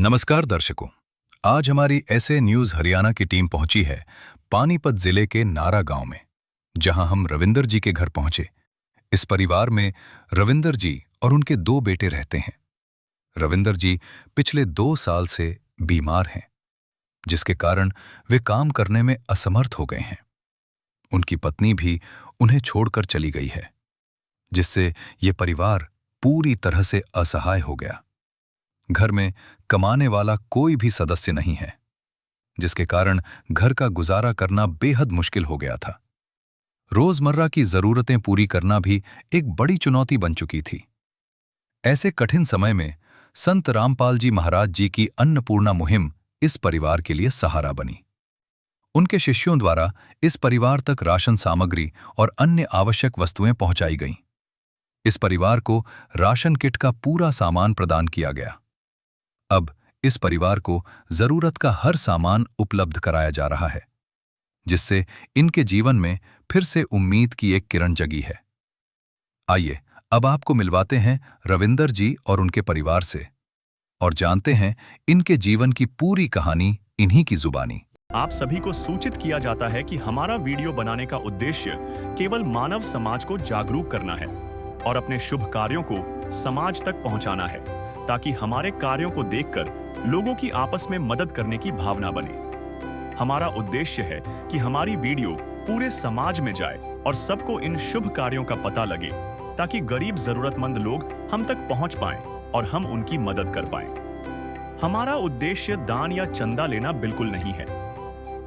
नमस्कार दर्शकों, आज हमारी ऐसे न्यूज हरियाणा की टीम पहुंची है पानीपत जिले के नारा गांव में, जहां हम रविंदर जी के घर पहुंचे। इस परिवार में रविंदर जी और उनके 2 बेटे रहते हैं। रविंदर जी पिछले 2 साल से बीमार हैं, जिसके कारण वे काम करने में असमर्थ हो गए हैं। उनकी पत्नी भी उन्हें छोड़कर चली गई है, जिससे ये परिवार पूरी तरह से असहाय हो गया। घर में कमाने वाला कोई भी सदस्य नहीं है, जिसके कारण घर का गुजारा करना बेहद मुश्किल हो गया था। रोजमर्रा की जरूरतें पूरी करना भी एक बड़ी चुनौती बन चुकी थी। ऐसे कठिन समय में संत रामपाल जी महाराज जी की अन्नपूर्णा मुहिम इस परिवार के लिए सहारा बनी। उनके शिष्यों द्वारा इस परिवार तक राशन सामग्री और अन्य आवश्यक वस्तुएं पहुंचाई गईं। इस परिवार को राशन किट का पूरा सामान प्रदान किया गया। अब इस परिवार को जरूरत का हर सामान उपलब्ध कराया जा रहा है, जिससे इनके जीवन में फिर से उम्मीद की एक किरण जगी है। आइए अब आपको मिलवाते हैं रविंदर जी और उनके परिवार से और जानते हैं इनके जीवन की पूरी कहानी इन्हीं की जुबानी। आप सभी को सूचित किया जाता है कि हमारा वीडियो बनाने का उद्देश्य केवल मानव समाज को जागरूक करना है और अपने शुभ कार्यों को समाज तक पहुंचाना है, ताकि हमारे कार्यों को देखकर लोगों की आपस में मदद करने की भावना बने। हमारा उद्देश्य है कि हमारी वीडियो पूरे समाज में जाए और सबको इन शुभ कार्यों का पता लगे, ताकि गरीब जरूरतमंद लोग हम तक पहुंच पाएं और हम उनकी मदद कर पाएं। हमारा उद्देश्य दान या चंदा लेना बिल्कुल नहीं है।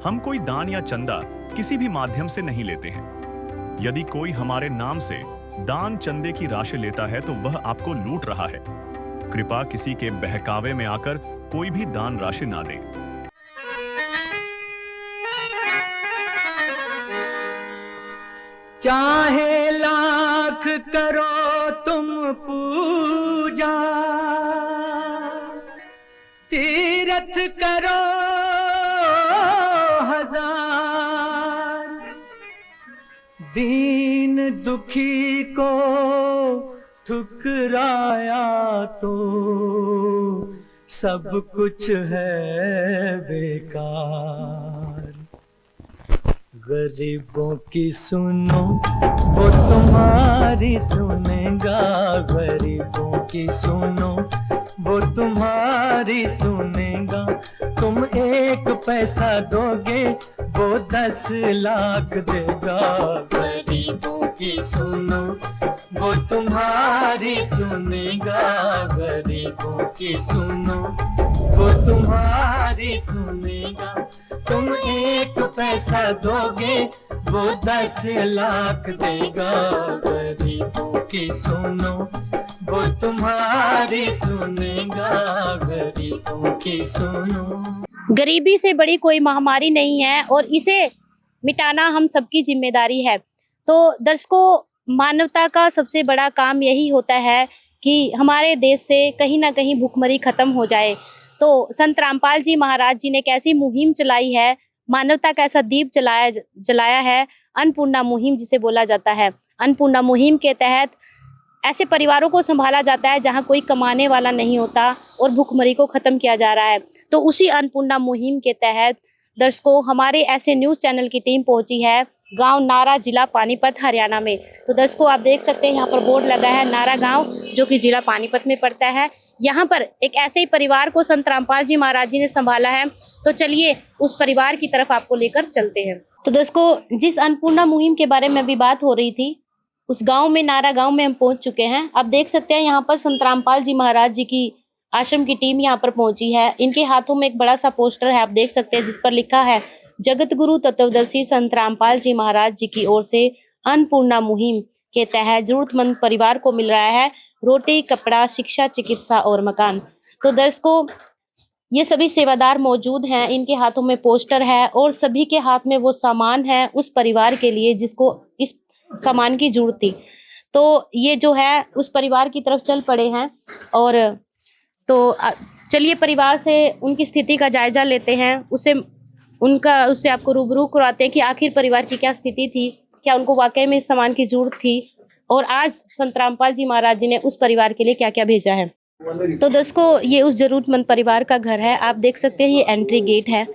हम कोई दान या चंदा किसी भी माध्यम से नहीं लेते हैं। यदि कोई हमारे नाम से दान चंदे की राशि लेता है तो वह आपको लूट रहा है। कृपया किसी के बहकावे में आकर कोई भी दान राशि ना दें। चाहे लाख करो तुम पूजा, तीर्थ करो हजार, दीन दुखी को ठुकराया तो सब कुछ है बेकार। गरीबों की सुनो वो तुम्हारी सुनेगा, गरीबों की सुनो वो तुम्हारी सुनेगा। तुम 1 पैसा दोगे वो 10 लाख देगा। गरीबों की सुनो वो तुम्हारी सुनेगा, गरीबों की सुनो वो तुम्हारी सुनेगा। तुम 1 पैसा दोगे वो 10 लाख देगा। गरीबों की सुनो वो तुम्हारी सुनेगा, गरीबों की सुनो। गरीबी से बड़ी कोई महामारी नहीं है और इसे मिटाना हम सबकी जिम्मेदारी है। तो दर्शकों, मानवता का सबसे बड़ा काम यही होता है कि हमारे देश से कहीं ना कहीं भूखमरी खत्म हो जाए। तो संत रामपाल जी महाराज जी ने एक ऐसी मुहिम चलाई है, मानवता का ऐसा दीप जलाया है, अन्नपूर्णा मुहिम जिसे बोला जाता है। अन्नपूर्णा मुहिम के तहत ऐसे परिवारों को संभाला जाता है जहां कोई कमाने वाला नहीं होता और भूखमरी को खत्म किया जा रहा है। तो उसी अन्नपूर्णा मुहिम के तहत दर्शकों, हमारे ऐसे न्यूज़ चैनल की टीम पहुंची है गांव नारा, जिला पानीपत, हरियाणा में। तो दर्शकों, आप देख सकते हैं यहाँ पर बोर्ड लगा है नारा गांव, जो कि जिला पानीपत में पड़ता है। यहाँ पर एक ऐसे ही परिवार को संत रामपाल जी महाराज जी ने संभाला है। तो चलिए उस परिवार की तरफ आपको लेकर चलते हैं। तो दर्शकों, जिस अन्नपूर्णा मुहिम के बारे में अभी बात हो रही थी, उस गाँव में, नारा गाँव में हम पहुँच चुके हैं। आप देख सकते हैं यहाँ पर संत रामपाल जी महाराज जी की आश्रम की टीम यहाँ पर पहुंची है। इनके हाथों में एक बड़ा सा पोस्टर है, आप देख सकते हैं, जिस पर लिखा है जगत गुरु तत्वदर्शी संत रामपाल जी महाराज जी की ओर से अन्नपूर्णा मुहिम के तहत जरूरतमंद परिवार को मिल रहा है रोटी, कपड़ा, शिक्षा, चिकित्सा और मकान। तो दर्शकों, ये सभी सेवादार मौजूद हैं, इनके हाथों में पोस्टर है और सभी के हाथ में वो सामान है उस परिवार के लिए जिसको इस सामान की जरूरत थी। तो ये जो है उस परिवार की तरफ चल पड़े हैं और तो चलिए परिवार से उनकी स्थिति का जायजा लेते हैं, उससे आपको रूबरू कराते हैं कि आखिर परिवार की क्या स्थिति थी, क्या उनको वाकई में इस सामान की जरूरत थी और आज संत रामपाल जी महाराज जी ने उस परिवार के लिए क्या क्या भेजा है। तो दोस्तों ये उस जरूरतमंद परिवार का घर है। आप देख सकते हैं ये एंट्री गेट है।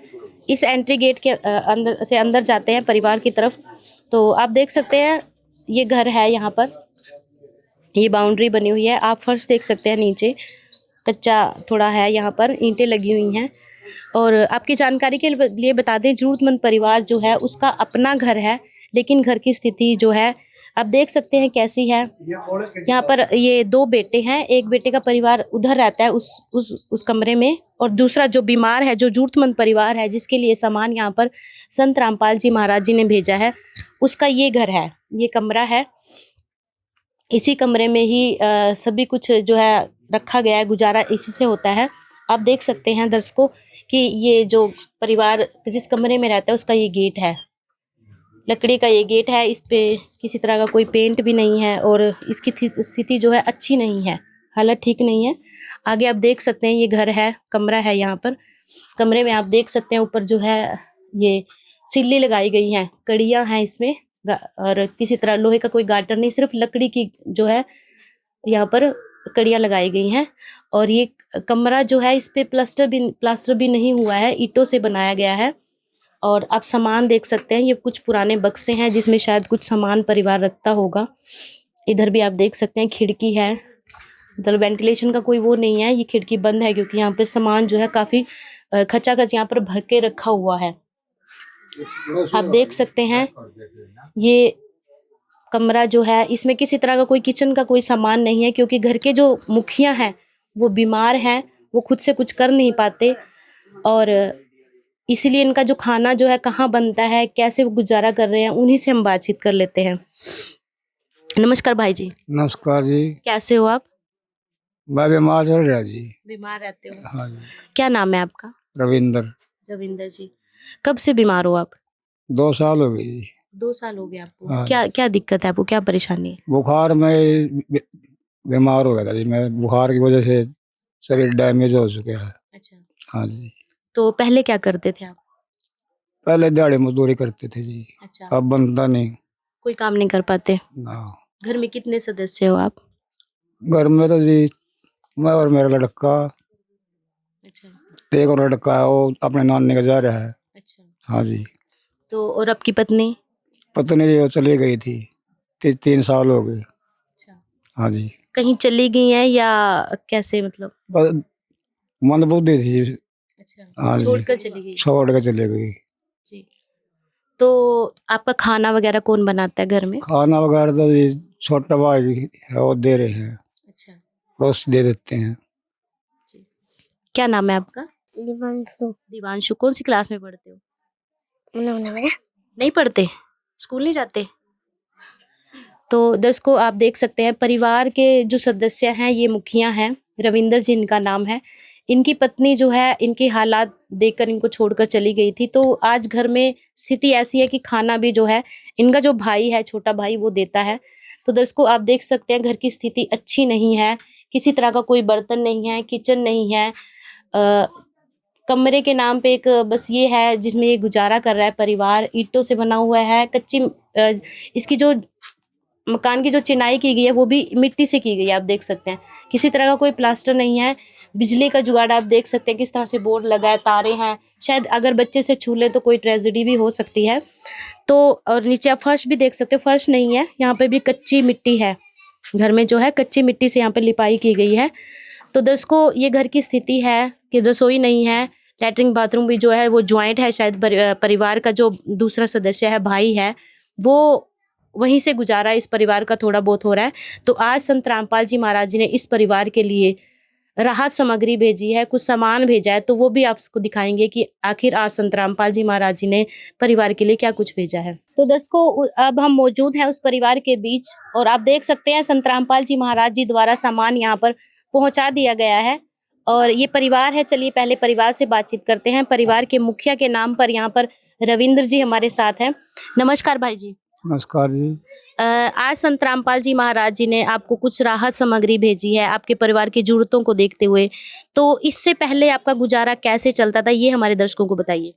इस एंट्री गेट के अंदर से अंदर जाते हैं परिवार की तरफ। तो आप देख सकते हैं ये घर है। यहाँ पर ये बाउंड्री बनी हुई है। आप फर्श देख सकते हैं, नीचे कच्चा थोड़ा है, यहाँ पर ईंटें लगी हुई हैं। और आपकी जानकारी के लिए बता दें, जरूरतमंद परिवार जो है उसका अपना घर है, लेकिन घर की स्थिति जो है आप देख सकते हैं कैसी है। यहाँ पर ये दो बेटे हैं, एक बेटे का परिवार उधर रहता है उस कमरे में, और दूसरा जो बीमार है, जो जरूरतमंद परिवार है, जिसके लिए सामान यहाँ पर संत रामपाल जी महाराज जी ने भेजा है, उसका ये घर है, ये कमरा है। इसी कमरे में ही सभी कुछ जो है रखा गया है, गुजारा इसी से होता है। आप देख सकते हैं दर्शकों कि ये जो परिवार जिस कमरे में रहता है उसका ये गेट है, लकड़ी का ये गेट है। इस पे किसी तरह का कोई पेंट भी नहीं है और इसकी स्थिति जो है अच्छी नहीं है, हालत ठीक नहीं है। आगे आप देख सकते हैं ये घर है, कमरा है। यहाँ पर कमरे में आप देख सकते हैं ऊपर जो है ये सिल्ली लगाई गई हैं, कड़ियाँ हैं इसमें, और किसी तरह लोहे का कोई गाटर नहीं, सिर्फ लकड़ी की जो है यहाँ पर कड़ियाँ लगाई गई हैं। और ये कमरा जो है इस पे प्लास्टर भी नहीं हुआ है, ईंटों से बनाया गया है। और आप सामान देख सकते हैं, ये कुछ पुराने बक्से हैं जिसमें शायद कुछ सामान परिवार रखता होगा। इधर भी आप देख सकते हैं खिड़की है, मतलब वेंटिलेशन का कोई वो नहीं है, ये खिड़की बंद है क्योंकि यहाँ पे सामान जो है काफी खचाखच यहाँ पर भर के रखा हुआ है। आप देख सकते हैं ये कमरा जो है इसमें किसी तरह का कोई किचन का कोई सामान नहीं है, क्योंकि घर के जो मुखिया हैं वो बीमार हैं, वो खुद से कुछ कर नहीं पाते, और इसीलिए इनका जो खाना जो है कहाँ बनता है, कैसे वो गुजारा कर रहे हैं, उन्हीं से हम बातचीत कर लेते हैं। नमस्कार भाई जी। नमस्कार जी। कैसे हो आप? मैं बीमार चल रहा जी। बीमार रहते हो? हाँ जी। क्या नाम है आपका? रविंदर। रविंदर जी। कब से बीमार हो आप? 2 साल हो गए जी। 2 साल हो गए आपको? हाँ। क्या क्या दिक्कत है आपको, क्या परेशानी है? बुखार में बीमार हो गया था जी मैं, बुखार की वजह से शरीर डैमेज हो चुका है। अच्छा, हाँ जी। तो पहले क्या करते थे आप? पहले दिहाड़ी मजदूरी करते थे जी। अच्छा, अब बनता नहीं कोई काम नहीं कर पाते? ना। घर में कितने सदस्य हो आप? घर में तो जी मैं और मेरा लड़का, अच्छा एक और लड़का है, वो अपने नानी के जा रहा है। अच्छा। हाँ जी। तो और आपकी पत्नी? पत्नी जी वो चली गई थी, 3 साल हो गए। अच्छा, हाँ जी। कहीं चली गई हैं या कैसे, मतलब? बस मंदबुद्धि थी। अच्छा, हाँ जी। छोड़कर चली गई? छोड़ के चले गई। जी। तो आपका खाना वगैरह कौन बनाता है घर में? खाना वगैरह तो ये छोटा भाई है वो दे रहे हैं, अच्छा रोज दे देते हैं। जी। क्या नाम है आपका? दिवांशु। दिवांशु। कौन सी क्लास में पढ़ते हो? उन्होंने नहीं पढ़ते? स्कूल नहीं जाते? तो दर्शकों आप देख सकते हैं परिवार के जो सदस्य हैं ये मुखिया हैं, रविंदर जी इनका नाम है। इनकी पत्नी जो है इनके हालात देखकर इनको छोड़कर चली गई थी। तो आज घर में स्थिति ऐसी है कि खाना भी जो है इनका जो भाई है, छोटा भाई, वो देता है। तो दर्शकों आप देख सकते हैं घर की स्थिति अच्छी नहीं है, किसी तरह का कोई बर्तन नहीं है, किचन नहीं है, कमरे के नाम पे एक बस ये है जिसमें ये गुजारा कर रहा है परिवार। ईंटों से बना हुआ है, कच्ची इसकी जो मकान की जो चिनाई की गई है वो भी मिट्टी से की गई है। आप देख सकते हैं किसी तरह का कोई प्लास्टर नहीं है। बिजली का जुगाड़ आप देख सकते हैं किस तरह से बोर्ड लगा है, तारे हैं, शायद अगर बच्चे से छू ले तो कोई ट्रेजेडी भी हो सकती है। तो और नीचे आप फर्श भी देख सकते हो, फर्श नहीं है, यहाँ पे भी कच्ची मिट्टी है। घर में जो है कच्ची मिट्टी से यहाँ पे लिपाई की गई है। तो दर्शकों ये घर की स्थिति है कि रसोई नहीं है, लैट्रिन बाथरूम भी जो है वो ज्वाइंट है। शायद परिवार का जो दूसरा सदस्य है, भाई है, वो वहीं से गुजारा इस परिवार का थोड़ा बहुत हो रहा है। तो आज संत रामपाल जी महाराज जी ने इस परिवार के लिए राहत सामग्री भेजी है, कुछ सामान भेजा है, तो वो भी आपको दिखाएंगे कि आखिर आज संत रामपाल जी महाराज जी ने परिवार के लिए क्या कुछ भेजा है। तो दर्शकों अब हम मौजूद हैं उस परिवार के बीच और आप देख सकते हैं संत रामपाल जी महाराज जी द्वारा सामान यहाँ पर पहुंचा दिया गया है और ये परिवार है। चलिए पहले परिवार से बातचीत करते हैं। परिवार के मुखिया के नाम पर यहाँ पर रविंद्र जी हमारे साथ हैं। नमस्कार भाई जी। नमस्कार जी। आज संत रामपाल जी महाराज जी ने आपको कुछ राहत सामग्री भेजी है आपके परिवार की जरूरतों को देखते हुए, तो इससे पहले आपका गुजारा कैसे चलता था ये हमारे दर्शकों को बताइए।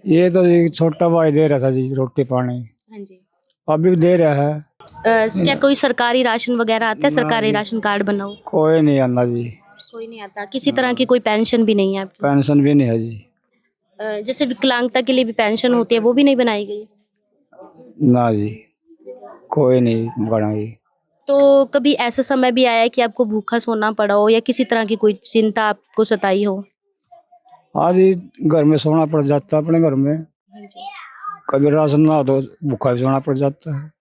ये तो जी छोटा भाई दे रहा था जी रोटी पानी, हाँ जी। अभी भी दे रहा है। क्या कोई सरकारी राशन वगैरह आता है, सरकारी नहीं। राशन कार्ड बना हो? कोई नहीं आना जी, कोई नहीं आता, किसी तरह की कोई पेंशन भी नहीं है आपकी? पेंशन भी नहीं है जी। जैसे विकलांगता के लिए भी पेंशन होती है, वो भी नहीं बनाई गई? ना जी, कोई नहीं बनाई। तो कभी ऐसा समय भी आया है कि आपको भूखा सोना पड़ा हो या किसी तरह की कोई चिंता आपको सताई हो? हाँ जी, घर में सोना पड़ जाता है अपने घर में, कभी राशन ना हो तो भूखा भी सोना पड़ जाता है।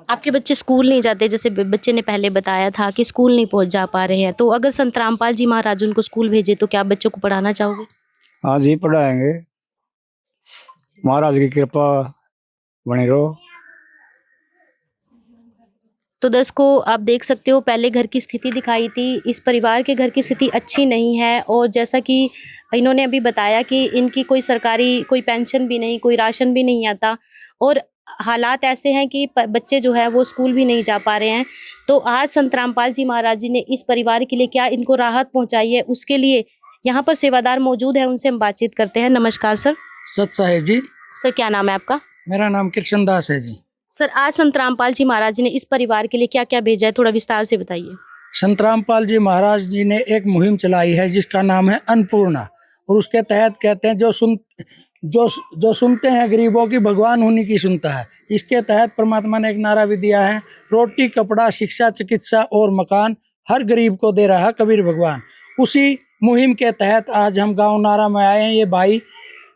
आपके बच्चे स्कूल नहीं जाते, जैसे बच्चे ने पहले बताया था कि स्कूल नहीं पहुंच जा पा रहे हैं, तो अगर संत रामपाल जी महाराज उनको स्कूल भेजे तो क्या आप बच्चों को पढ़ाना चाहोगे? हाँ जी, पढ़ाएंगे, महाराज की कृपा बनी रहो। तो दर्शकों, आप देख सकते हो पहले घर की स्थिति दिखाई थी, इस परिवार के घर की स्थिति अच्छी नहीं है और जैसा कि इन्होंने अभी बताया कि इनकी कोई सरकारी कोई पेंशन भी नहीं, कोई राशन भी नहीं आता और हालात ऐसे हैं कि बच्चे जो है वो स्कूल भी नहीं जा पा रहे हैं। तो आज संत रामपाल जी महाराज जी ने इस परिवार के लिए क्या इनको राहत पहुंचाई है, उसके लिए यहाँ पर सेवादार मौजूद है, उनसे हम बातचीत करते हैं। नमस्कार सर। सत साहेब जी। सर, क्या नाम है आपका? मेरा नाम कृष्ण दास है जी। सर, आज संत रामपाल जी महाराज जी ने इस परिवार के लिए क्या क्या भेजा है, थोड़ा विस्तार से बताइए। संत रामपाल जी महाराज जी ने एक मुहिम चलाई है जिसका नाम है अन्नपूर्णा, और उसके तहत कहते हैं जो सुनते हैं गरीबों की, भगवान उन्हीं की सुनता है। इसके तहत परमात्मा ने एक नारा भी दिया है, रोटी कपड़ा शिक्षा चिकित्सा और मकान हर गरीब को दे रहा कबीर भगवान। उसी मुहिम के तहत आज हम गांव नारा में आए हैं। ये भाई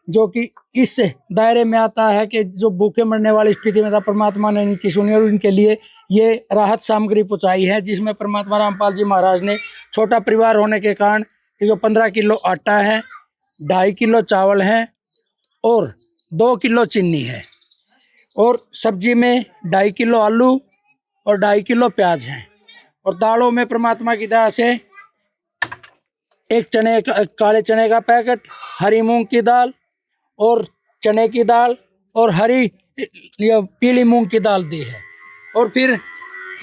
जो कि इस दायरे में आता है कि जो भूखे मरने वाली स्थिति में था, परमात्मा ने इनकी सुनी और इनके लिए ये राहत सामग्री पहुंचाई है, जिसमें परमात्मा रामपाल जी महाराज ने छोटा परिवार होने के कारण जो 15 किलो आटा है, 2.5 किलो चावल है और 2 किलो चीनी है, और सब्जी में 2.5 किलो आलू और 2.5 किलो प्याज है, और दालों में परमात्मा की दया से एक काले चने का पैकेट, हरी मूंग की दाल और चने की दाल और हरी पीली मूंग की दाल दी है। और फिर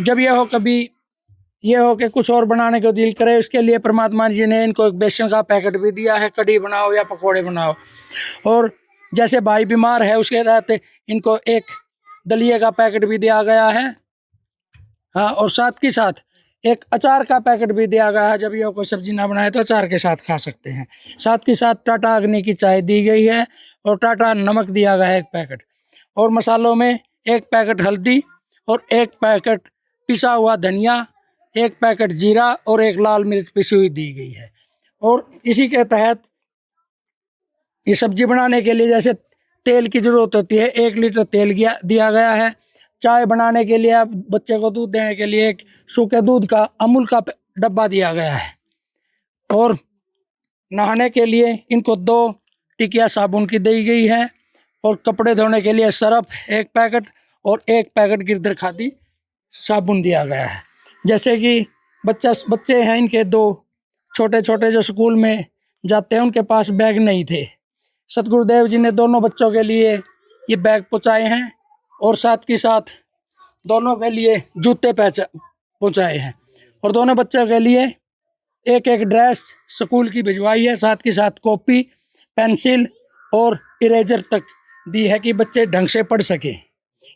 जब ये हो कि कुछ और बनाने को दिल करे, उसके लिए परमात्मा जी ने इनको एक बेसन का पैकेट भी दिया है, कढ़ी बनाओ या पकोड़े बनाओ। और जैसे भाई बीमार है उसके तहत इनको एक दलिए का पैकेट भी दिया गया है। हाँ, और साथ के साथ एक अचार का पैकेट भी दिया गया है, जब ये कोई सब्जी ना बनाए तो अचार के साथ खा सकते हैं। साथ के साथ टाटा अग्नि की चाय दी गई है और टाटा नमक दिया गया है 1 पैकेट, और मसालों में 1 पैकेट हल्दी और 1 पैकेट पिसा हुआ धनिया, 1 पैकेट जीरा और 1 लाल मिर्च पिसी हुई दी गई है। और इसी के तहत ये सब्जी बनाने के लिए जैसे तेल की जरूरत होती है, 1 लीटर तेल दिया गया है। चाय बनाने के लिए, आप बच्चे को दूध देने के लिए एक सूखे दूध का अमूल का डब्बा दिया गया है, और नहाने के लिए इनको 2 टिकिया साबुन की दी गई है, और कपड़े धोने के लिए सर्फ 1 पैकेट और 1 पैकेट गिरदर खादी साबुन दिया गया है। जैसे कि बच्चे हैं इनके 2 छोटे छोटे जो स्कूल में जाते हैं, उनके पास बैग नहीं थे, सतगुरुदेव जी ने दोनों बच्चों के लिए ये बैग पहुँचाए हैं, और साथ के साथ दोनों के लिए जूते पहुँचाए हैं, और दोनों बच्चों के लिए 1-1 ड्रेस स्कूल की भिजवाई है। साथ के साथ कॉपी, पेंसिल और इरेजर तक दी है कि बच्चे ढंग से पढ़ सकें,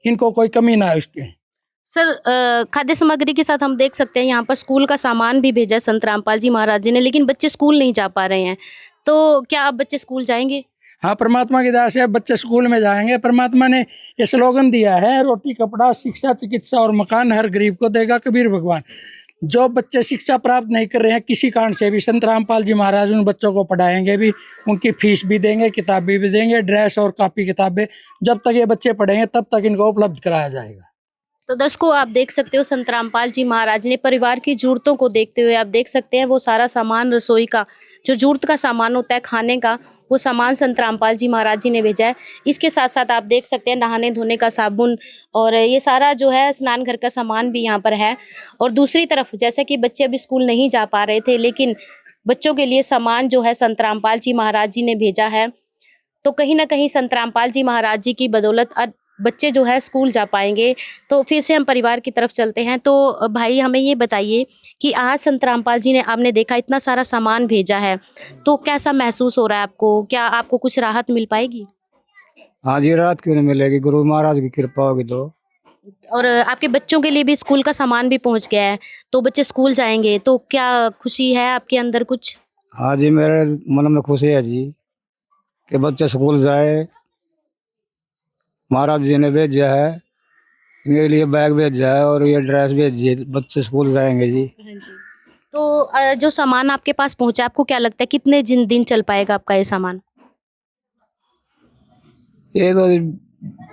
इनको कोई कमी ना है उसके। सर, खाद्य सामग्री के साथ हम देख सकते हैं यहाँ पर स्कूल का सामान भी भेजा संत रामपाल जी महाराज जी ने, लेकिन बच्चे स्कूल नहीं जा पा रहे हैं, तो क्या अब बच्चे स्कूल जाएंगे? हाँ, परमात्मा की दया से अब बच्चे स्कूल में जाएंगे। परमात्मा ने ये स्लोगन दिया है, रोटी कपड़ा शिक्षा चिकित्सा और मकान हर गरीब को देगा कबीर भगवान। जो बच्चे शिक्षा प्राप्त नहीं कर रहे हैं किसी कारण से भी, संत रामपाल जी महाराज उन बच्चों को पढ़ाएंगे भी, उनकी फीस भी देंगे, किताबें भी देंगे, ड्रेस और कॉपी किताबें जब तक ये बच्चे पढ़ेंगे तब तक इनको उपलब्ध कराया जाएगा। तो दर्शकों, आप देख सकते हो संत रामपाल जी महाराज ने परिवार की जरूरतों को देखते हुए, आप देख सकते हैं वो सारा सामान, रसोई का जो जरूरत का सामान होता है खाने का, वो सामान संत रामपाल जी महाराज जी ने भेजा है। इसके साथ साथ आप देख सकते हैं नहाने धोने का साबुन और ये सारा जो है स्नान घर का सामान भी यहाँ पर है। और दूसरी तरफ जैसे कि बच्चे अभी स्कूल नहीं जा पा रहे थे, लेकिन बच्चों के लिए सामान जो है संत रामपाल जी महाराज जी ने भेजा है। तो कहीं ना कहीं संत रामपाल जी महाराज जी की बदौलत अब बच्चे जो है स्कूल जा पाएंगे। तो फिर से हम परिवार की तरफ चलते हैं। तो भाई, हमें ये बताइए कि आज संत रामपाल जी ने, आपने देखा इतना सारा सामान भेजा है, तो कैसा महसूस हो रहा है आपको? क्या आपको कुछ राहत मिल पाएगी? हाँ जी, राहत क्यों नहीं मिलेगी, गुरु महाराज की कृपा होगी तो। और आपके बच्चों के लिए भी स्कूल का सामान भी पहुंच गया है, तो बच्चे स्कूल जाएंगे तो क्या खुशी है आपके अंदर कुछ? हाँ जी, मेरे मन में खुशी है जी कि बच्चे स्कूल जाए। महाराज जी ने भेजा है, इनके लिए बैग भेजा है और ये ड्रेस भेजी है, बच्चे स्कूल जाएंगे जी। हाँ जी। तो जो सामान आपके पास पहुंचा, आपको क्या लगता है कितने दिन चल पाएगा आपका ये सामान? ये तो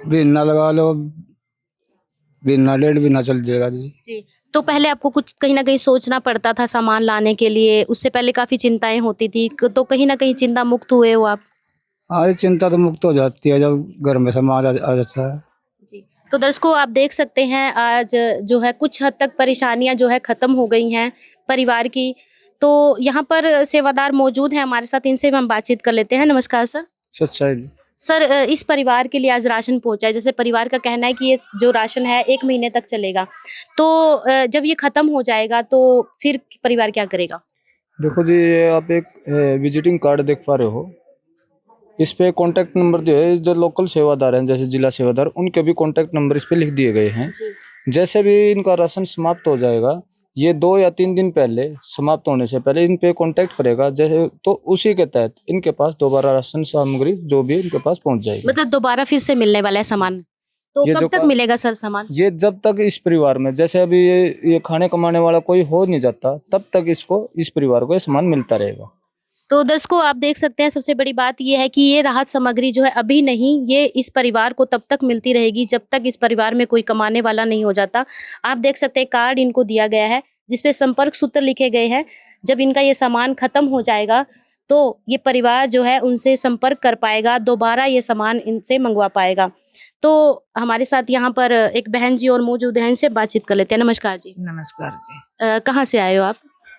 महीना लगा लो, महीना 1.5 महीना चल जाएगा जी। जी। तो पहले आपको कुछ कहीं ना कहीं सोचना पड़ता था सामान लाने के लिए, उससे पहले काफी चिंताएं होती थी, तो कहीं ना कहीं चिंता मुक्त हुए हो आप? हाँ, ये चिंता तो मुक्त हो जाती है जब घर में सामान आ जाता है। जी। तो दर्शकों आप देख सकते हैं आज जो है कुछ हद तक परेशानियां जो है खत्म हो गई हैं परिवार की। तो यहाँ पर सेवादार मौजूद हैं हमारे साथ, इनसे हम बातचीत कर लेते हैं। नमस्कार सर। सच्चाई जी। सर इस परिवार के लिए आज राशन पहुंचा है, जैसे परिवार का कहना है कि ये जो राशन है 1 महीने तक चलेगा, तो जब ये खत्म हो जाएगा तो फिर परिवार क्या करेगा? देखो जी, ये आप एक विजिटिंग कार्ड देख पा रहे हो। इस पे कांटेक्ट नंबर जो है, जो लोकल सेवादार हैं जैसे जिला सेवादार, उनके भी कांटेक्ट नंबर इस पे लिख दिए गए हैं। जैसे भी इनका राशन समाप्त हो जाएगा, ये 2 या 3 दिन पहले समाप्त होने से पहले इन पे कांटेक्ट करेगा, जैसे तो उसी के तहत इनके पास दोबारा राशन सामग्री जो भी इनके पास पहुंच जाएगी। मतलब दोबारा फिर से मिलने वाला है सामान? तो ये कब जो तक मिलेगा सर सामान? ये जब तक इस परिवार में, जैसे अभी ये खाने कमाने वाला कोई हो नहीं जाता, तब तक इसको, इस परिवार को ये सामान मिलता रहेगा। तो दर्शकों आप देख सकते हैं सबसे बड़ी बात यह है कि ये राहत सामग्री जो है अभी नहीं, ये इस परिवार को तब तक मिलती रहेगी जब तक इस परिवार में कोई कमाने वाला नहीं हो जाता। आप देख सकते हैं कार्ड इनको दिया गया है जिसपे संपर्क सूत्र लिखे गए हैं। जब इनका ये सामान खत्म हो जाएगा तो ये परिवार जो है उनसे संपर्क कर पाएगा, दोबारा ये सामान इनसे मंगवा पाएगा। तो हमारे साथ यहाँ पर एक बहन जी और मौजूद हैं, इनसे बातचीत कर लेते हैं। नमस्कार जी। नमस्कार जी। कहाँ से आए हो आप?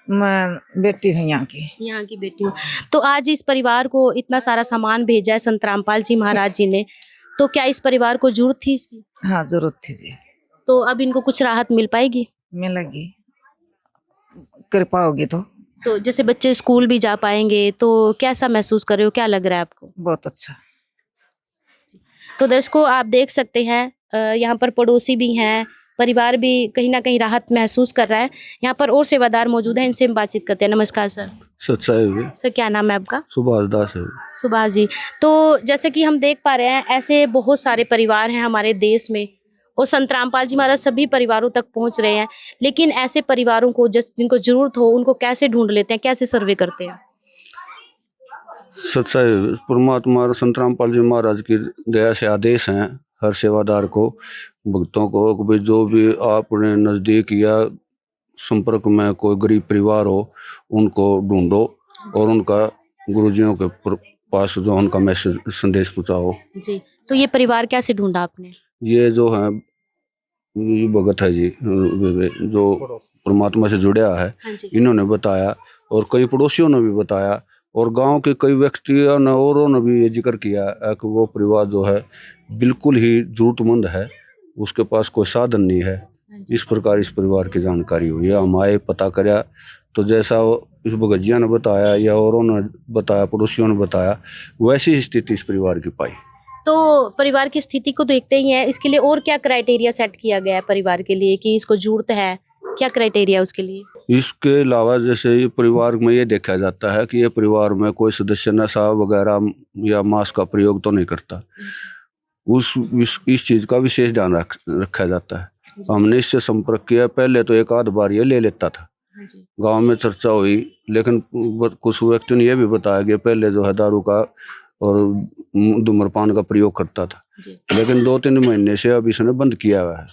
मैं बेटी हूँ यहाँ की। यहाँ की बेटी हूँ। तो आज इस परिवार को इतना सारा सामान भेजा है संत रामपाल जी महाराज जी ने, तो क्या इस परिवार को जरूरत थी इसकी? हाँ, जरूरत थी जी। तो अब इनको कुछ राहत मिल पाएगी? मिलेगी, कृपा होगी तो जैसे बच्चे स्कूल भी जा पाएंगे, तो कैसा महसूस कर रहे हो, क्या लग रहा है आपको? बहुत अच्छा। तो दर्शकों आप देख सकते हैं यहाँ पर पड़ोसी भी हैं, परिवार भी कहीं ना कहीं राहत महसूस कर रहा है। यहाँ पर और सेवादार मौजूद हैं, इनसे हम बातचीत करते हैं। नमस्कार सर। सच्चाई जी। सर क्या नाम है आपका? सुभाष दास है। सुभाष जी। तो जैसे कि हम देख पा रहे हैं ऐसे बहुत सारे परिवार हैं हमारे देश में, और संत रामपाल जी महाराज सभी परिवारों तक पहुंच रहे हैं, लेकिन ऐसे परिवारों को जिनको जरूरत हो उनको कैसे ढूंढ लेते हैं, कैसे सर्वे करते हैं? सच्चाई, परमात्मा संत रामपाल जी महाराज की दया से आदेश हैं हर सेवादार को, भक्तों को, कि भाई जो भी आपने नज़दीक या संपर्क में कोई गरीब परिवार हो उनको ढूंढो और उनका गुरुजियों के पास जो उनका मैसेज संदेश पहुँचाओ जी। तो ये परिवार कैसे ढूंढा आपने? ये जो है ये भगत है जी, जो परमात्मा से जुड़ा है, हाँ जी। इन्होंने बताया और कई पड़ोसियों ने भी बताया और गांव के कई व्यक्तियों ने औरों ने भी ये जिक्र किया है कि वो परिवार जो है बिल्कुल ही जरूरतमंद है, उसके पास कोई साधन नहीं है। इस प्रकार इस परिवार की जानकारी हुई, हम आए, पता कराया, तो जैसा इस भगत ने बताया या औरों ने बताया, पड़ोसियों ने बताया, वैसी स्थिति इस परिवार की पाई। तो परिवार की स्थिति को देखते ही है, इसके लिए और क्या क्राइटेरिया सेट किया गया है परिवार के लिए कि इसको जरूरत है, क्या क्राइटेरिया उसके लिए? इसके अलावा जैसे ये परिवार में ये देखा जाता है कि ये परिवार में कोई सदस्य नशा वगैरह या मांस का प्रयोग तो नहीं करता, इस चीज का विशेष ध्यान रखा जाता है। हमने इससे संपर्क किया, पहले तो एक आध बार ये ले लेता था, गांव में चर्चा हुई, लेकिन कुछ व्यक्तियों ने यह भी बताया कि पहले जो है दारू का और धूम्रपान का प्रयोग करता था, लेकिन 2-3 महीने से अब इसने बंद किया हुआ है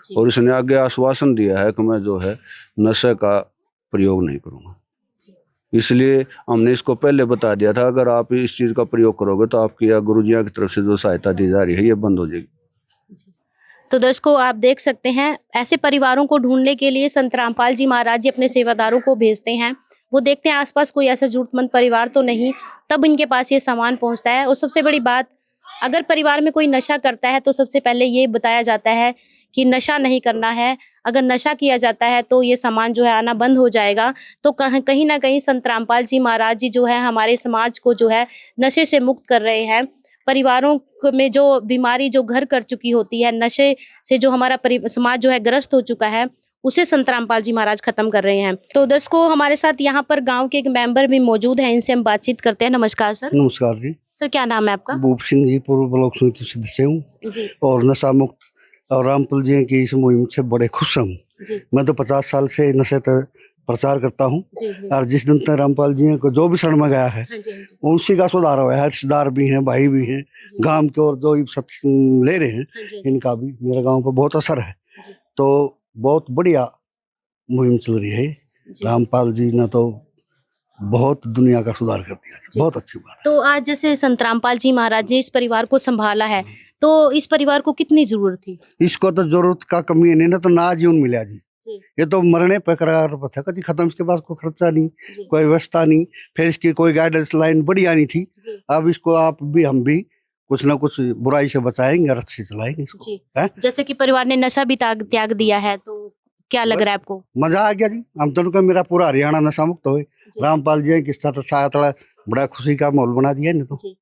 और इसने आगे आश्वासन दिया है कि मैं जो है नशे का प्रयोग नहीं करूंगा। इसलिए हमने इसको पहले बता दिया था, अगर आप इस चीज का प्रयोग करोगे तो आपकी या गुरुजियों की तरफ से जो सहायता दी जा रही है ये बंद हो जाएगी। तो दर्शकों आप देख सकते हैं ऐसे परिवारों को ढूंढने के लिए संत रामपाल जी महाराज जी अपने सेवादारों को भेजते हैं। वो देखते हैं आसपास कोई ऐसा जरूरतमंद परिवार तो नहीं, तब इनके पास ये सामान पहुंचता है। और सबसे बड़ी बात, अगर परिवार में कोई नशा करता है तो सबसे पहले ये बताया जाता है कि नशा नहीं करना है। अगर नशा किया जाता है तो ये सामान जो है आना बंद हो जाएगा। तो कहीं ना कहीं संत रामपाल जी महाराज जी जो है हमारे समाज को जो है नशे से मुक्त कर रहे हैं। परिवारों में जो बीमारी जो घर कर चुकी होती है, नशे से जो हमारा समाज जो है ग्रस्त हो चुका है, उसे संत रामपाल जी महाराज खत्म कर रहे हैं। तो दर्शकों, हमारे साथ यहाँ पर गांव के एक मेंबर भी मौजूद हैं, इनसे हम बातचीत करते हैं। नमस्कार सर। नमस्कार जी। सर, क्या नाम है आपका? भूप सिंह जी, पूर्व ब्लॉक समिति सदस्य हूँ जी और नशा मुक्त और रामपाल जी की इस मुहिम से बड़े खुश हूँ। जी मैं तो 50 साल से नशे का प्रचार करता हूँ जी जी। और जिस दिन तक रामपाल जी को जो भी शरण में गया है हाँ जी, हाँ जी। उसी का सुधार हुआ है। रिश्तेदार भी हैं, भाई भी हैं, गांव के और जो सत्संग ले रहे हैं हाँ जी, इनका भी मेरे गांव पर बहुत असर है। जी। तो बहुत बढ़िया मुहिम चल रही है। जी। रामपाल जी ने तो बहुत दुनिया का सुधार कर दिया, बहुत अच्छी बात है। तो आज जैसे संत रामपाल जी महाराज ने इस परिवार को संभाला है, तो इस परिवार को कितनी जरूरत थी? इसको तो जरूरत का कमी नहीं ना, तो ना जीवन मिला जी। जी। ये तो मरने पर करार पर था, कभी खत्म। इसके पास कोई खर्चा नहीं, जी। कोई व्यवस्था नहीं, फिर इसकी कोई गाइडेंस लाइन बढ़िया नहीं थी। जी। अब इसको आप भी हम भी कुछ ना कुछ बुराई से बचाएंगे और अच्छे चलाएंगे इसको। जी। है? जैसे कि परिवार ने नशा भी त्याग दिया है, तो क्या लग रहा है आपको? मजा आ गया जी। हम तो उनका मेरा पूरा हरियाणा नशा मुक्त हो। रामपाल जी के साथ थोड़ा बड़ा खुशी का माहौल बना दिया नहीं तो। जी।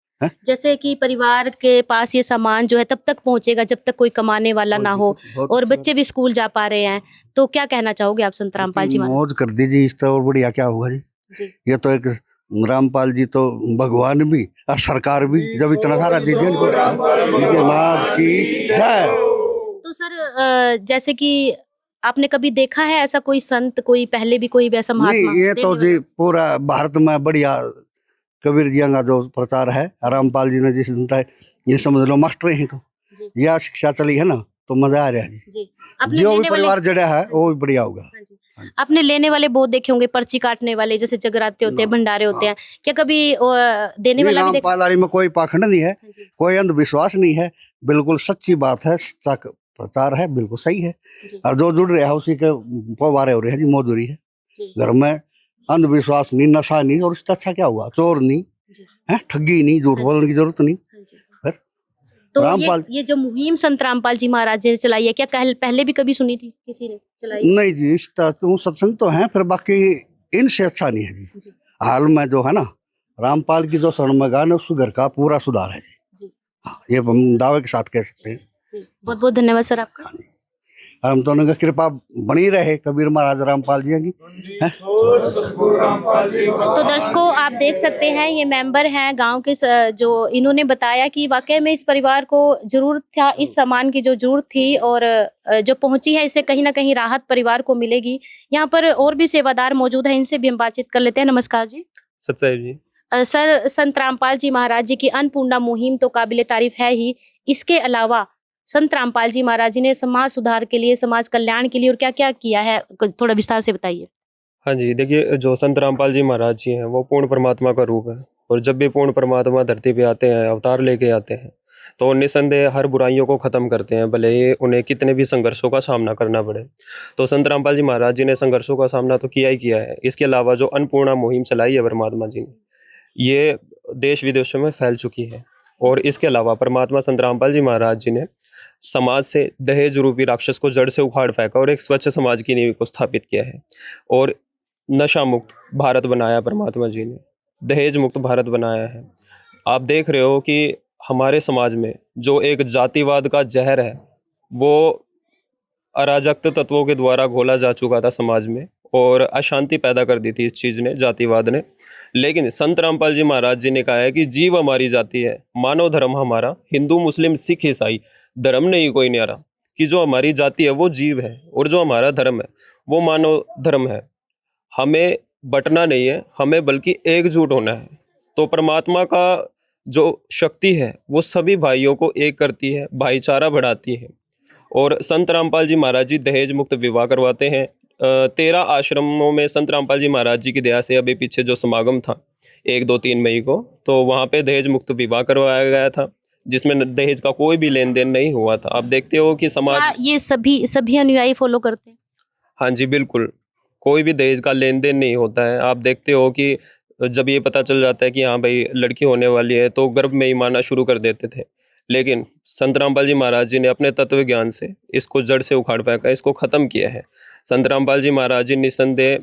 जैसे कि परिवार के पास ये सामान जो है तब तक पहुंचेगा जब तक कोई कमाने वाला ना हो, और बच्चे भी स्कूल जा पा रहे हैं, तो क्या कहना चाहोगे आप संत रामपाल जी महाराज? मौज कर दीजिए, इस तो और बढ़िया क्या होगा जी। जी। ये तो एक रामपाल जी तो भगवान भी और सरकार भी, जब इतना सारा दीजिए समाज की जय। तो सर, जैसे कि आपने कभी देखा है ऐसा कोई संत, कोई पहले भी कोई ऐसा महात्मा? नहीं, ये तो जी पूरा भारत में बढ़िया कबीर जी का जो प्रचार है, रामपाल जी ने जिस दिन तक ये समझ लो मास्टर ही तो जी। यह शिक्षा चली है ना, तो मजा आ रहा है जी। जी। आपने जो भी लेने वाले, परिवार जड़ा है वो भी बढ़िया होगा। हाँ जी। आपने लेने वाले बहुत देखे होंगे, पर्ची काटने वाले, जैसे जगराते होते हैं, भंडारे होते हैं, क्या कभी देने वाला भी देखा? रामपाल आरी में कोई पाखंड नहीं है, हाँ जी। कोई अंधविश्वास नहीं है, बिल्कुल सच्ची बात है, सच्चा प्रचार है, बिल्कुल सही है। जी। और जो जुड़ रहा है उसी के पवारे हो रहे हैं जी, मौज हो रही है। जी। घर में अंधविश्वास नहीं, नशा नहीं, और इससे अच्छा क्या हुआ? चोर नहीं जी। है, ठगी नहीं, झूठ बोलने की जरूरत नहीं। हाँ जी। फिर तो रामपाल ये जो मुहिम संत रामपाल जी महाराज जी ने चलाई है, क्या पहले भी कभी सुनी थी किसी ने चलाई? नहीं जी, इस तरह तो सत्संग तो है, फिर बाकी इनसे अच्छा नहीं है जी। जी। हाल में जो है ना, रामपाल की जो शरण में गान है, उसके घर का पूरा सुधार है जी। जी। हाँ, ये हम दावे के साथ कह सकते हैं। जी। बहुत बहुत धन्यवाद सर आपका। और हम दोनों की कृपा बनी रहे कबीर महाराज रामपाल जी की। तो दर्शकों, आप देख सकते हैं ये मेंबर हैं गांव के, जो इन्होंने बताया कि वाकई में इस परिवार को जरूरत था, इस सामान की जो जरूरत थी, और जो पहुंची है, इससे कहीं ना कहीं राहत परिवार को मिलेगी। यहाँ पर और भी सेवादार मौजूद हैं, इनसे भी हम बातचीत कर लेते हैं। नमस्कार जी। सत्साई जी। सर, संत रामपाल जी महाराज जी की अन्नपूर्णा मुहिम तो काबिले तारीफ है ही, इसके अलावा संत रामपाल जी महाराज जी ने समाज सुधार के लिए, समाज कल्याण के लिए और क्या क्या किया है, थोड़ा विस्तार से बताइए। हाँ जी, देखिए, जो संत रामपाल जी महाराज जी हैं वो पूर्ण परमात्मा का रूप है, और जब भी पूर्ण परमात्मा धरती पे आते हैं, अवतार लेके आते हैं, तो निस्संदेह हर बुराइयों को ख़त्म करते हैं, भले ही उन्हें कितने भी संघर्षों का सामना करना पड़े। तो संत रामपाल जी महाराज जी ने संघर्षों का सामना तो किया ही किया है। इसके अलावा जो अन्नपूर्णा मुहिम चलाई है परमात्मा जी ने, ये देश विदेशों में फैल चुकी है। और इसके अलावा परमात्मा संत रामपाल जी महाराज जी ने समाज से दहेज रूपी राक्षस को जड़ से उखाड़ फेंका और एक स्वच्छ समाज की नींव को स्थापित किया है, और नशा मुक्त भारत बनाया परमात्मा जी ने, दहेज मुक्त भारत बनाया है। आप देख रहे हो कि हमारे समाज में जो एक जातिवाद का जहर है, वो अराजक तत्वों के द्वारा घोला जा चुका था समाज में, और अशांति पैदा कर दी थी इस चीज़ ने, जातिवाद ने। लेकिन संत रामपाल जी महाराज जी ने कहा है कि जीव हमारी जाति है, मानव धर्म हमारा, हिंदू मुस्लिम सिख ईसाई धर्म नहीं कोई न्यारा, कि जो हमारी जाति है वो जीव है, और जो हमारा धर्म है वो मानव धर्म है। हमें बंटना नहीं है, हमें बल्कि एकजुट होना है। तो परमात्मा का जो शक्ति है वो सभी भाइयों को एक करती है, भाईचारा बढ़ाती है। और संत रामपाल जी महाराज जी दहेज मुक्त विवाह करवाते हैं। 13 आश्रमों में संत रामपाल जी महाराज जी की दया से अभी पीछे जो समागम था 1, 2, 3 मई को, तो वहाँ पे दहेज मुक्त विवाह करवाया गया था, जिसमें दहेज का कोई भी लेन देन नहीं हुआ था। आप देखते हो कि समाज, ये सभी अनुयायी फॉलो करते हैं? हाँ जी बिल्कुल, कोई भी दहेज का लेन देन नहीं होता है। आप देखते हो कि जब ये पता चल जाता है कि हाँ भाई लड़की होने वाली है, तो गर्भ में ही मारना शुरू कर देते थे। लेकिन संत रामपाल जी महाराज जी ने अपने तत्व ज्ञान से इसको जड़ से उखाड़ फेंका, इसको ख़त्म किया है। संत रामपाल जी महाराज जी निस्संदेह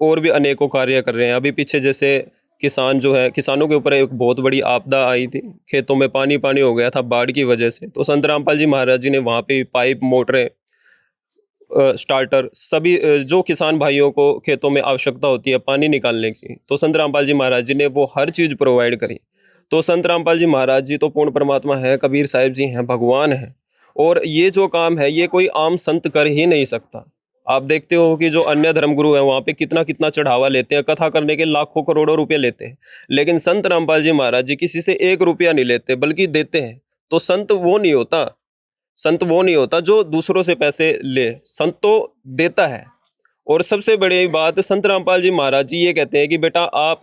और भी अनेकों कार्य कर रहे हैं। अभी पीछे जैसे किसान जो है, किसानों के ऊपर एक बहुत बड़ी आपदा आई थी, खेतों में पानी पानी हो गया था बाढ़ की वजह से। तो संत रामपाल जी महाराज जी ने वहाँ पे पाइप, मोटरें, स्टार्टर, सभी जो किसान भाइयों को खेतों में आवश्यकता होती है पानी निकालने की, तो संत रामपाल जी महाराज जी ने वो हर चीज़ प्रोवाइड करी। तो संत रामपाल जी महाराज जी तो पूर्ण परमात्मा है, कबीर साहिब जी हैं, भगवान हैं। और ये जो काम है ये कोई आम संत कर ही नहीं सकता। आप देखते हो कि जो अन्य धर्मगुरु हैं वहाँ पे कितना कितना चढ़ावा लेते हैं, कथा करने के लाखों करोड़ों रुपए लेते हैं, लेकिन संत रामपाल जी महाराज जी किसी से 1 रुपया नहीं लेते, बल्कि देते हैं। तो संत वो नहीं होता, संत वो नहीं होता जो दूसरों से पैसे ले, संत तो देता है। और सबसे बड़ी बात, संत रामपाल जी महाराज जी ये कहते हैं कि बेटा आप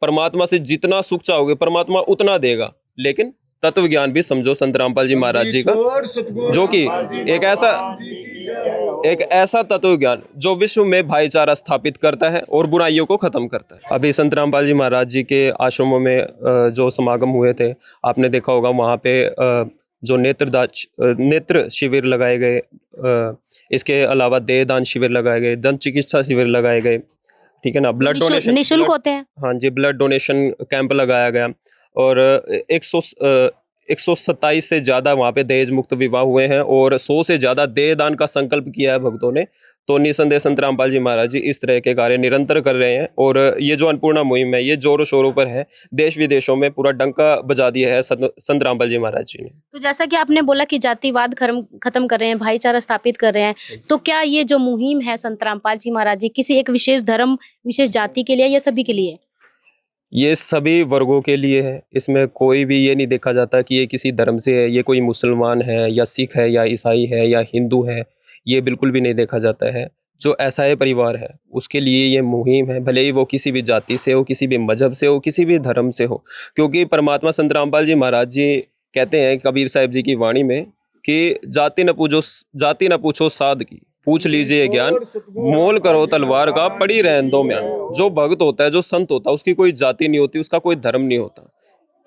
परमात्मा से जितना सुख चाहोगे परमात्मा उतना देगा, लेकिन तत्व ज्ञान भी समझो संत रामपाल जी महाराज जी का, जो कि एक ऐसा तत्व ज्ञान जो विश्व में भाईचारा स्थापित करता है और बुराइयों को खत्म करता है। अभी संत रामपाल जी महाराज जी के आश्रमों में जो समागम हुए थे, आपने देखा होगा वहाँ पे जो नेत्र शिविर लगाए गए, इसके अलावा देहदान शिविर लगाए गए, दंत चिकित्सा शिविर लगाए गए, ठीक है ना, ब्लड डोनेशन निःशुल्क होते हैं। हाँ जी, ब्लड डोनेशन कैंप लगाया गया और 127 से ज़्यादा वहाँ पे दहेज मुक्त विवाह हुए हैं और 100 से ज़्यादा देहदान का संकल्प किया है भक्तों ने। तो निसंदेह संत रामपाल जी महाराज जी इस तरह के कार्य निरंतर कर रहे हैं और ये जो अन्नपूर्णा मुहिम है ये जोरों शोरों पर है, देश विदेशों में पूरा डंका बजा दिया है संत रामपाल जी महाराज जी ने। तो जैसा कि आपने बोला कि जातिवाद खत्म कर रहे हैं, भाईचारा स्थापित कर रहे हैं, तो क्या ये जो मुहिम है संत रामपाल जी महाराज जी किसी एक विशेष धर्म, विशेष जाति के लिए या सभी के लिए? ये सभी वर्गों के लिए है। इसमें कोई भी ये नहीं देखा जाता कि ये किसी धर्म से है, ये कोई मुसलमान है या सिख है या ईसाई है या हिंदू है, ये बिल्कुल भी नहीं देखा जाता है। जो ऐसा परिवार है उसके लिए ये मुहिम है, भले ही वो किसी भी जाति से हो, किसी भी मजहब से हो, किसी भी धर्म से हो। क्योंकि परमात्मा संत रामपाल जी महाराज जी कहते हैं कबीर साहिब जी की वाणी में कि जाति न पूछो साध की, पूछ लीजिए ज्ञान, मोल करो तलवार का, पड़ी रहन दो म्यान। जो भक्त होता है, जो संत होता है, उसकी कोई जाति नहीं होती, उसका कोई धर्म नहीं होता।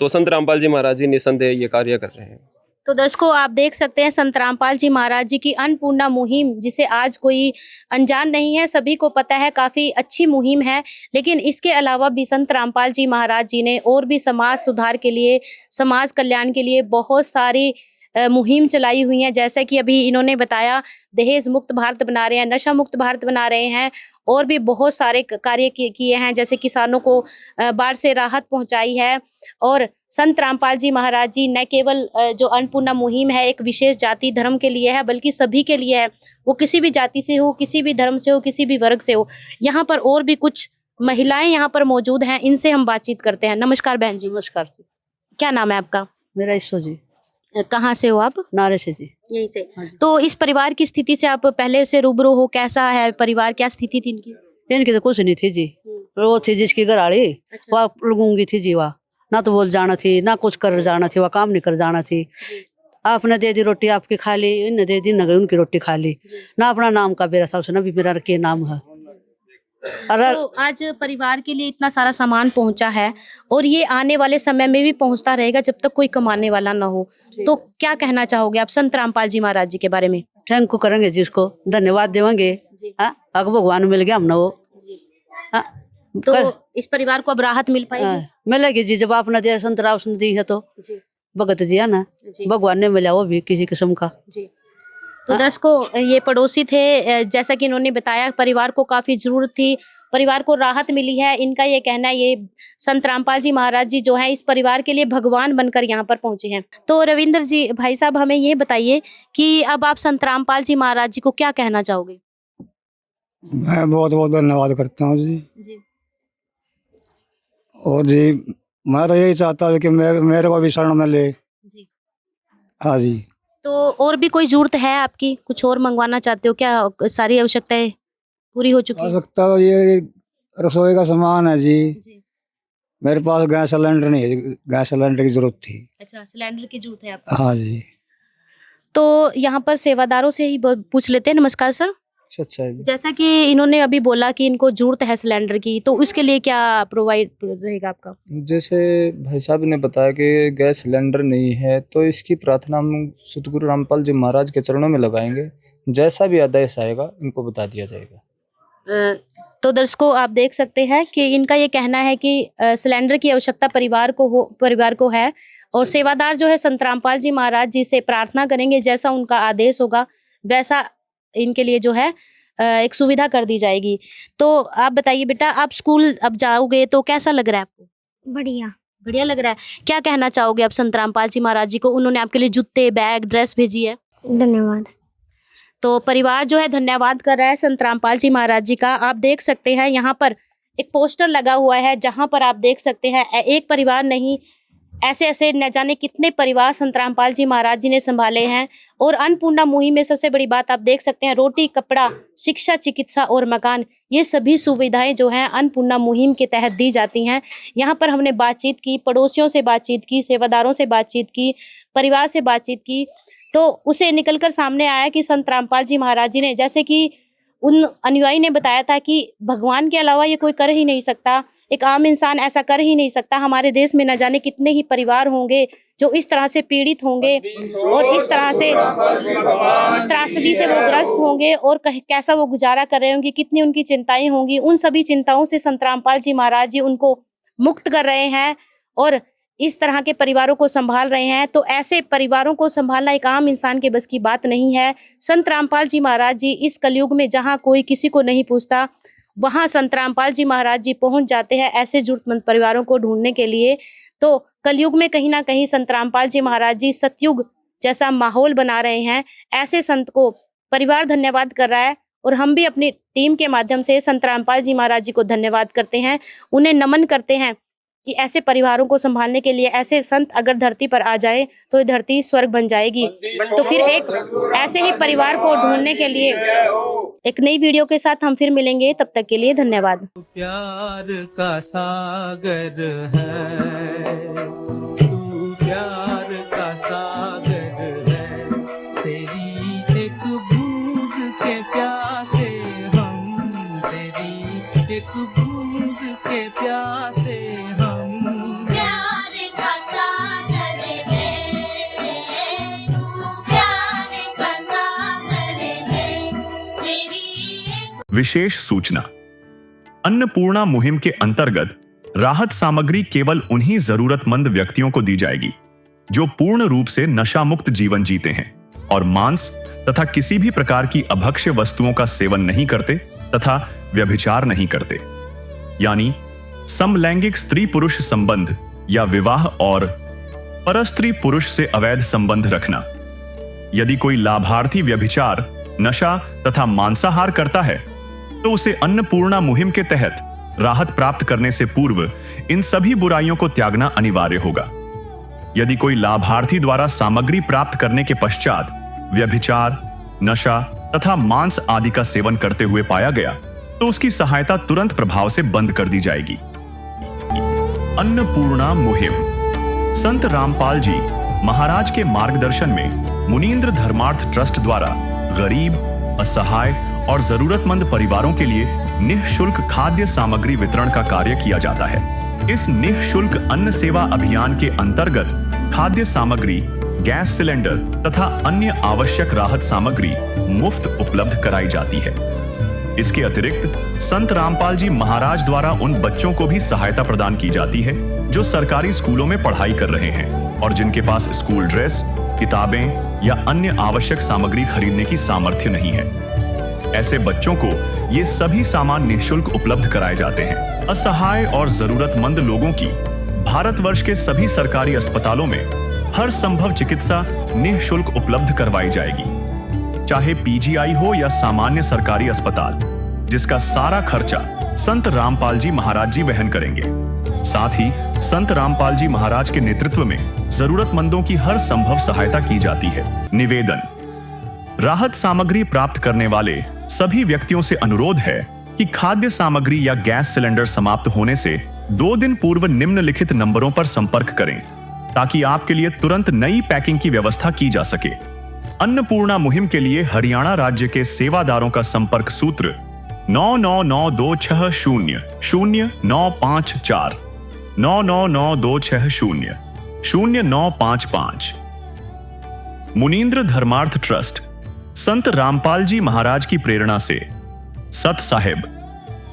तो संत रामपाल जी महाराज जी निसंदेह ये कार्य कर रहे हैं। तो दर्शकों आप देख सकते हैं संत रामपाल जी महाराज जी की अन्नपूर्णा मुहिम, जिसे आज कोई अनजान नहीं है, सभी को पता है, काफी अच्छी मुहिम है। लेकिन इसके अलावा भी संत रामपाल जी महाराज जी ने और भी समाज सुधार के लिए, समाज कल्याण के लिए बहुत सारी मुहिम चलाई हुई है। जैसे कि अभी इन्होंने बताया, दहेज मुक्त भारत बना रहे हैं, नशा मुक्त भारत बना रहे हैं, और भी बहुत सारे कार्य किए हैं, जैसे किसानों को बाढ़ से राहत पहुंचाई है। और संत रामपाल जी महाराज जी न केवल जो अन्नपूर्णा मुहिम है एक विशेष जाति धर्म के लिए है, बल्कि सभी के लिए है। वो किसी भी जाति से हो, किसी भी धर्म से हो, किसी भी वर्ग से हो। यहाँ पर और भी कुछ महिलाएं यहाँ पर मौजूद हैं, इनसे हम बातचीत करते हैं। नमस्कार बहन जी। नमस्कार। क्या नाम है आपका? मेरा ईसो जी। कहाँ से हो आप? नारे से जी। यहीं से। तो इस परिवार की स्थिति से आप पहले से रूबरू हो, कैसा है परिवार, क्या स्थिति थी इनकी? इनकी तो कुछ नहीं थी जी। वो थी जिसकी घराड़ी, वह लगूंगी थी जी, वह ना तो बोल जाना थी, ना कुछ कर जाना थी, वह काम नहीं कर जाना थी। आपने दे दी रोटी आपकी खा ली, इनने दे दी न उनकी रोटी खा ली, ना अपना नाम का मेरा सबसे ना भी मेरा के नाम है। तो आज परिवार के लिए इतना सारा सामान पहुंचा है और ये आने वाले समय में भी पहुंचता रहेगा जब तक कोई कमाने वाला ना हो। तो क्या कहना चाहोगे आप संत रामपाल जी महाराज जी के बारे में? थैंक यू करेंगे जी, उसको धन्यवाद देंगे। अगर भगवान मिल गया हमने वो। तो इस परिवार को अब राहत मिल पाएगी? मिलेगी जी, जब आपने दिया संत राव दी है तो भगत दिया ना, भगवान ने मिला वो भी किसी किस्म का। तो दर्शकों ये पड़ोसी थे, जैसा कि इन्होंने बताया परिवार को काफी जरूरत थी, परिवार को राहत मिली है। इनका ये कहना है, ये संत रामपाल जी महाराज जी जो है इस परिवार के लिए भगवान बनकर यहाँ पर पहुंचे हैं। तो रविंद्र जी भाई साहब हमें ये बताइए कि अब आप संत रामपाल जी महाराज जी को क्या कहना चाहोगे? मैं बहुत बहुत धन्यवाद करता हूँ जी। और जी मैं तो यही चाहता हूँ कि मेरे को भी शरण में ले। हाँ जी। तो और भी कोई जरूरत है आपकी, कुछ और मंगवाना चाहते हो क्या? सारी आवश्यकताएं पूरी हो चुकी है? आवश्यकता तो ये रसोई का सामान है जी। मेरे पास गैस सिलेंडर नहीं है, गैस सिलेंडर की जरूरत थी। अच्छा, सिलेंडर की जरूरत है आपको? हाँ जी। तो यहाँ पर सेवादारों से ही पूछ लेते हैं। नमस्कार सर। अच्छा, जैसा कि इन्होंने अभी बोला कि इनको जरूरत है सिलेंडर की, तो उसके लिए क्या प्रोवाइड रहेगा आपका? जैसे भाई साहब ने बताया कि गैस सिलेंडर नहीं है, तो इसकी प्रार्थना हम सतगुरु रामपाल जी महाराज के चरणों में लगाएंगे। जैसा भी आदेश आएगा इनको बता दिया जाएगा। तो दर्शकों आप देख सकते हैं कि इनका ये कहना है कि सिलेंडर की आवश्यकता परिवार को है और सेवादार जो है संत रामपाल जी महाराज जी से प्रार्थना करेंगे, जैसा उनका आदेश होगा वैसा इनके लिए जो है एक सुविधा कर दी जाएगी। तो आप बताइए बेटा, आप स्कूल अब जाओगे तो कैसा लग रहा है आपको? बढ़िया। बढ़िया लग रहा है। क्या कहना चाहोगे आप संत रामपाल जी महाराज जी को? उन्होंने आपके लिए जूते, बैग, ड्रेस भेजी है। धन्यवाद। तो परिवार जो है धन्यवाद कर रहा है संत रामपाल जी महाराज जी का। आप देख सकते हैं यहाँ पर एक पोस्टर लगा हुआ है, जहाँ पर आप देख सकते हैं एक परिवार नहीं, ऐसे ऐसे न जाने कितने परिवार संत रामपाल जी महाराज जी ने संभाले हैं। और अन्नपूर्णा मुहिम में सबसे बड़ी बात आप देख सकते हैं, रोटी, कपड़ा, शिक्षा, चिकित्सा और मकान, ये सभी सुविधाएं जो हैं अन्नपूर्णा मुहिम के तहत दी जाती हैं। यहाँ पर हमने बातचीत की, पड़ोसियों से बातचीत की, सेवादारों से बातचीत की, परिवार से बातचीत की, तो उसे निकलकर सामने आया कि संत रामपाल जी महाराज जी ने, जैसे कि उन अनुयायी ने बताया था कि भगवान के अलावा ये कोई कर ही नहीं सकता, एक आम इंसान ऐसा कर ही नहीं सकता। हमारे देश में न जाने कितने ही परिवार होंगे जो इस तरह से पीड़ित होंगे और इस तरह से त्रासदी से वो ग्रस्त होंगे और कैसा वो गुजारा कर रहे होंगे, कितनी उनकी चिंताएं होंगी। उन सभी चिंताओं से संत रामपाल जी महाराज जी उनको मुक्त कर रहे हैं और इस तरह के परिवारों को संभाल रहे हैं। तो ऐसे परिवारों को संभालना एक आम इंसान के बस की बात नहीं है। संत रामपाल जी महाराज जी इस कलयुग में जहाँ कोई किसी को नहीं पूछता, वहाँ संत रामपाल जी महाराज जी पहुँच जाते हैं ऐसे जरूरतमंद परिवारों को ढूंढने के लिए। तो कलयुग में कहीं ना कहीं संत रामपाल जी महाराज जी सतयुग जैसा माहौल बना रहे हैं। ऐसे संत को परिवार धन्यवाद कर रहा है और हम भी अपनी टीम के माध्यम से संत रामपाल जी महाराज जी को धन्यवाद करते हैं, उन्हें नमन करते हैं कि ऐसे परिवारों को संभालने के लिए ऐसे संत अगर धरती पर आ जाए तो ये धरती स्वर्ग बन जाएगी। तो फिर एक ऐसे ही परिवार को ढूंढने के लिए एक नई वीडियो के साथ हम फिर मिलेंगे, तब तक के लिए धन्यवाद। प्यार का सागर है, तू प्यार का सागर है, तेरी एक बूंद के प्यासे हम, तेरी एक बूंद के प्यासे हम। प्यार का सागर है, तू प्यार का सागर है, तेरी। विशेष सूचना, अन्नपूर्णा मुहिम के अंतर्गत राहत सामग्री केवल उन्हीं जरूरतमंद व्यक्तियों को दी जाएगी जो पूर्ण रूप से नशा मुक्त जीवन जीते हैं और मांस तथा किसी भी प्रकार की अभक्ष्य वस्तुओं का सेवन नहीं करते तथा व्यभिचार नहीं करते, यानी समलैंगिक स्त्री पुरुष संबंध या विवाह और परस्त्री पुरुष से अवैध संबंध रखना। यदि कोई लाभार्थी व्यभिचार, नशा तथा मांसाहार करता है तो उसे अन्नपूर्णा मुहिम के तहत राहत प्राप्त करने से पूर्व इन सभी बुराइयों को त्यागना अनिवार्य होगा। यदि कोई लाभार्थी द्वारा सामग्री प्राप्त करने के पश्चात व्यभिचार, नशा तथा मांस आदि का सेवन करते हुए पाया गया तो उसकी सहायता तुरंत प्रभाव से बंद कर दी जाएगी। अन्नपूर्णा मुहिम संत रामपाल जी महाराज के मार्गदर्शन में मुनींद्र धर्मार्थ ट्रस्ट द्वारा गरीब, असहाय और जरूरतमंद परिवारों के लिए निःशुल्क खाद्य सामग्री वितरण का कार्य किया जाता है। इस निःशुल्क अन्न सेवा अभियान के अंतर्गत खाद्य सामग्री, गैस सिलेंडर तथा अन्य आवश्यक राहत सामग्री मुफ्त उपलब्ध कराई जाती है। इसके अतिरिक्त संत रामपाल जी महाराज द्वारा उन बच्चों को भी सहायता प्रदान की जाती है जो सरकारी स्कूलों में पढ़ाई कर रहे हैं और जिनके पास स्कूल ड्रेस, किताबें या अन्य आवश्यक सामग्री खरीदने की सामर्थ्य नहीं है। ऐसे बच्चों को ये सभी सामान निःशुल्क उपलब्ध कराए जाते हैं। असहाय और जरूरतमंद लोगों की भारतवर्ष के सभी सरकारी अस्पतालों में हर संभव चिकित्सा निःशुल्क उपलब्ध करवाई जाएगी, चाहे पीजीआई हो या सामान्य सरकारी अस्पताल, जिसका सारा खर्चा संत रामपाल जी महाराज जी वहन करेंगे। साथ ही संत रामपाल जी महाराज के नेतृत्व में जरूरतमंदों की हर संभव सहायता की जाती है। निवेदन, राहत सामग्री प्राप्त करने वाले सभी व्यक्तियों से अनुरोध है कि खाद्य सामग्री या गैस सिलेंडर समाप्त होने से 2 दिन पूर्व निम्नलिखित नंबरों पर संपर्क करें ताकि आपके लिए तुरंत नई पैकिंग की व्यवस्था की जा सके। अन्नपूर्णा मुहिम के लिए हरियाणा राज्य के सेवादारों का संपर्क सूत्र 9992600954 9992600955। मुनींद्र धर्मार्थ ट्रस्ट संत रामपाल जी महाराज की प्रेरणा से सत साहिब